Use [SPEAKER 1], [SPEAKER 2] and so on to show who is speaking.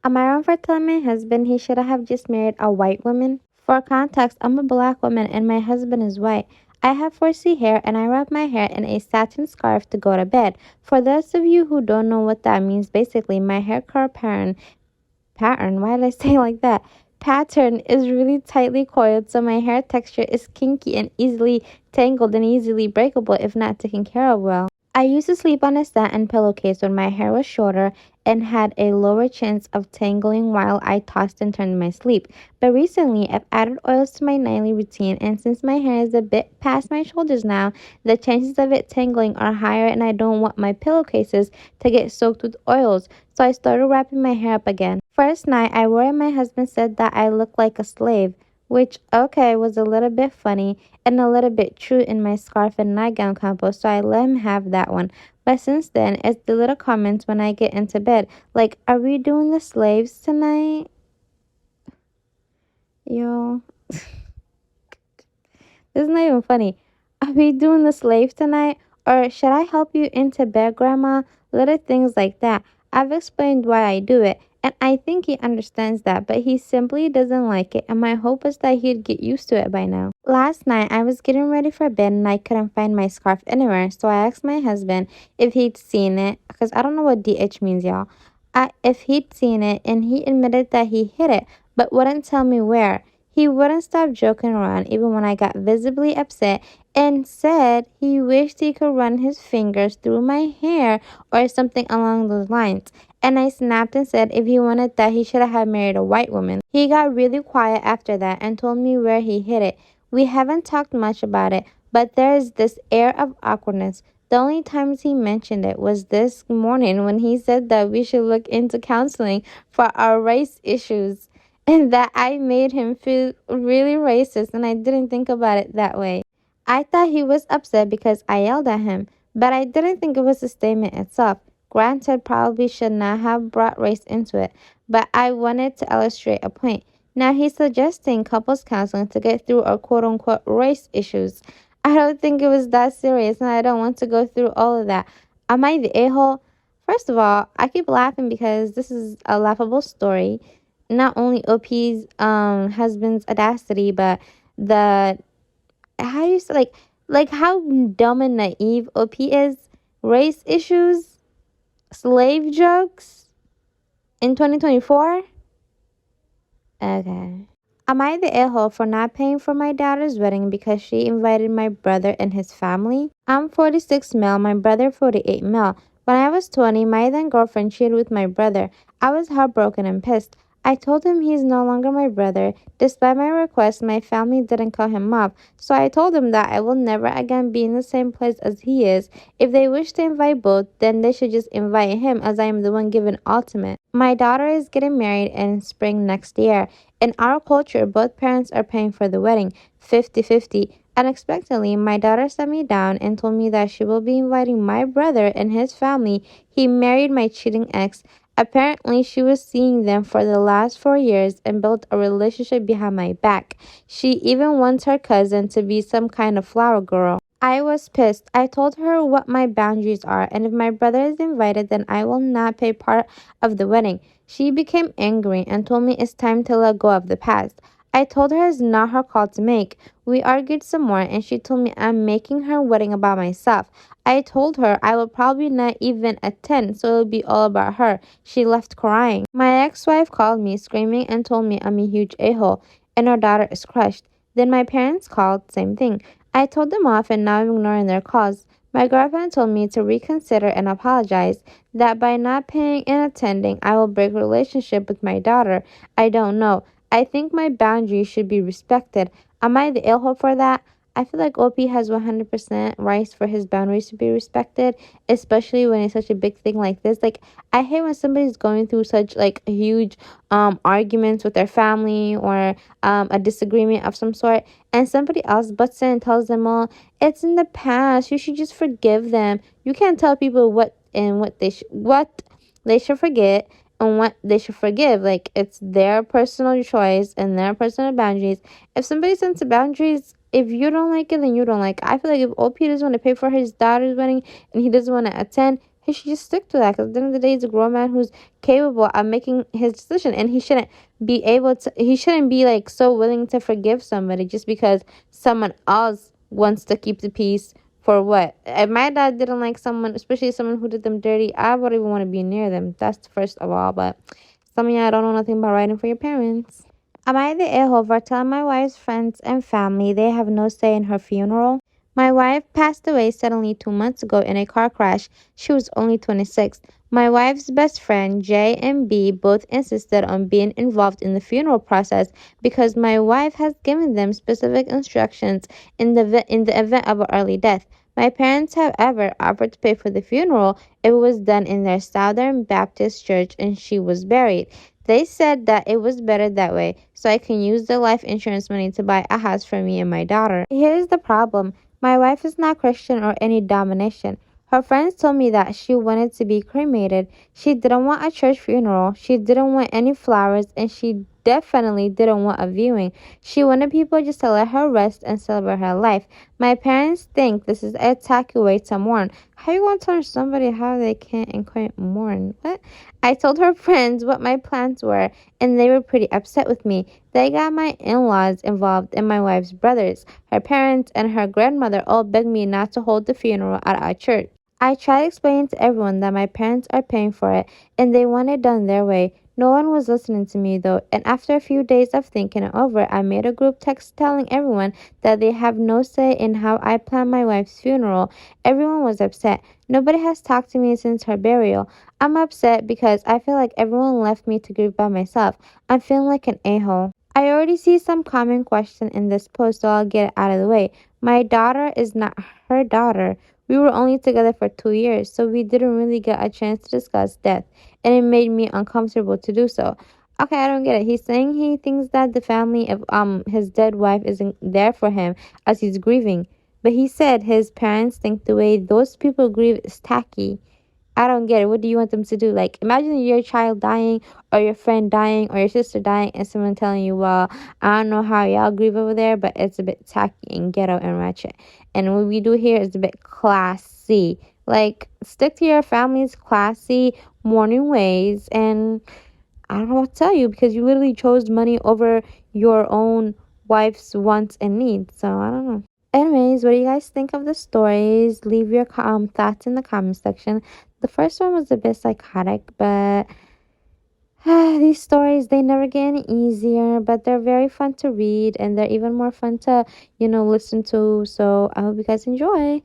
[SPEAKER 1] Am I wrong for telling my husband he should have just married a white woman? For context, I'm a black woman and my husband is white. I have 4C hair and I wrap my hair in a satin scarf to go to bed. For those of you who don't know what that means, basically my hair curl pattern, why did I say it like that? Pattern is really tightly coiled, so my hair texture is kinky and easily tangled and easily breakable if not taken care of well. I used to sleep on a satin pillowcase when my hair was shorter and had a lower chance of tangling while I tossed and turned in my sleep. But recently, I've added oils to my nightly routine, and since my hair is a bit past my shoulders now, the chances of it tangling are higher, and I don't want my pillowcases to get soaked with oils, so I started wrapping my hair up again. First night I wore it, my husband said that I looked like a slave, which, okay, was a little bit funny and a little bit true in my scarf and nightgown combo, so I let him have that one. But since then, it's the little comments when I get into bed, like, are we doing the slaves tonight? Yo, this is not even funny. Are we doing the slave tonight? Or should I help you into bed, Grandma? Little things like that. I've explained why I do it, and I think he understands that, but he simply doesn't like it, and my hope is that he'd get used to it by now. Last night, I was getting ready for bed and I couldn't find my scarf anywhere, so I asked my husband if he'd seen it, because I don't know what DH means, y'all. If he'd seen it, and he admitted that he hid it, but wouldn't tell me where. He wouldn't stop joking around even when I got visibly upset and said he wished he could run his fingers through my hair or something along those lines. And I snapped and said if he wanted that, he should have married a white woman. He got really quiet after that and told me where he hid it. We haven't talked much about it, but there is this air of awkwardness. The only times he mentioned it was this morning when he said that we should look into counseling for our race issues and that I made him feel really racist, and I didn't think about it that way. I thought he was upset because I yelled at him, but I didn't think it was the statement itself. Granted, probably should not have brought race into it, but I wanted to illustrate a point. Now he's suggesting couples counseling to get through our quote unquote race issues. I don't think it was that serious, and I don't want to go through all of that. Am I the a hole? First of all, I keep laughing because this is a laughable story. Not only OP's husband's audacity, but the how you say like how dumb and naive OP is. Race issues, slave jokes in 2024. Okay. Am I the a-hole for not paying for my daughter's wedding because she invited my brother and his family? I'm 46 male, my brother 48 male. When I was 20, my then girlfriend cheated with my brother. I was heartbroken and pissed. I told him he's no longer my brother. Despite my request, my family didn't cut him off. So I told him that I will never again be in the same place as he is. If they wish to invite both, then they should just invite him as I am the one given ultimate. My daughter is getting married in spring next year. In our culture, both parents are paying for the wedding, 50-50. Unexpectedly, my daughter sat me down and told me that she will be inviting my brother and his family. He married my cheating ex. Apparently, she was seeing them for the last 4 years and built a relationship behind my back. She even wants her cousin to be some kind of flower girl. I was pissed. I told her what my boundaries are, and if my brother is invited, then I will not pay part of the wedding. She became angry and told me it's time to let go of the past. I told her it's not her call to make. We argued some more, and she told me I'm making her wedding about myself. I told her I will probably not even attend, so it'll be all about her. She left crying. My ex-wife called me screaming and told me I'm a huge a-hole, and her daughter is crushed. Then my parents called, same thing. I told them off and now I'm ignoring their calls. My girlfriend told me to reconsider and apologize, that by not paying and attending, I will break relationship with my daughter. I don't know. I think my boundaries should be respected. Am I the ill for that? I feel like OP has 100% rights for his boundaries to be respected, especially when it's such a big thing like this. Like, I hate when somebody's going through such like huge arguments with their family or a disagreement of some sort, and somebody else butts in and tells them, "Oh, it's in the past. You should just forgive them." You can't tell people what they should forget and what they should forgive. Like, it's their personal choice and their personal boundaries. If somebody sets the boundaries, if you don't like it, then you don't like it. I feel like if OP doesn't want to pay for his daughter's wedding and he doesn't want to attend, he should just stick to that. Because at the end of the day, he's a grown man who's capable of making his decision, and he shouldn't be like so willing to forgive somebody just because someone else wants to keep the peace. For what? If my dad didn't like someone, especially someone who did them dirty, I wouldn't even want to be near them. That's first of all. But some of y'all don't know nothing about writing for your parents. Am I the a-hole for telling my wife's friends and family they have no say in her funeral? My wife passed away suddenly 2 months ago in a car crash. She was only 26. My wife's best friend, J and B, both insisted on being involved in the funeral process because my wife has given them specific instructions in the event of an early death. My parents, however, offered to pay for the funeral if it was done in their Southern Baptist church and she was buried. They said that it was better that way, so I can use the life insurance money to buy a house for me and my daughter. Here's the problem. My wife is not Christian or any domination. Her friends told me that she wanted to be cremated. She didn't want a church funeral. She didn't want any flowers, and she definitely didn't want a viewing. She wanted people just to let her rest and celebrate her life. My parents think this is a tacky way to mourn. How you going to tell somebody how they can't and couldn't mourn? What? I told her friends what my plans were, and they were pretty upset with me. They got my in-laws involved and my wife's brothers. Her parents and her grandmother all begged me not to hold the funeral at our church. I tried explaining to everyone that my parents are paying for it and they want it done their way. No one was listening to me though, and after a few days of thinking it over, I made a group text telling everyone that they have no say in how I plan my wife's funeral. Everyone was upset. Nobody has talked to me since her burial. I'm upset because I feel like everyone left me to grieve by myself. I'm feeling like an a-hole. I already see some common question in this post, so I'll get it out of the way. My daughter is not her daughter. We were only together for 2 years, so we didn't really get a chance to discuss death, and it made me uncomfortable to do so. Okay, I don't get it. He's saying he thinks that the family of his dead wife isn't there for him as he's grieving, but he said his parents think the way those people grieve is tacky. I don't get it. What do you want them to do? Like, imagine your child dying, or your friend dying, or your sister dying, and someone telling you, well, I don't know how y'all grieve over there, but it's a bit tacky and ghetto and ratchet. And what we do here is a bit classy. Like, stick to your family's classy mourning ways. And I don't know what to tell you because you literally chose money over your own wife's wants and needs. So, I don't know. Anyways, what do you guys think of the stories? Leave your thoughts in the comment section. The first one was a bit psychotic, but these stories, they never get any easier, but they're very fun to read and they're even more fun to, listen to. So I hope you guys enjoy.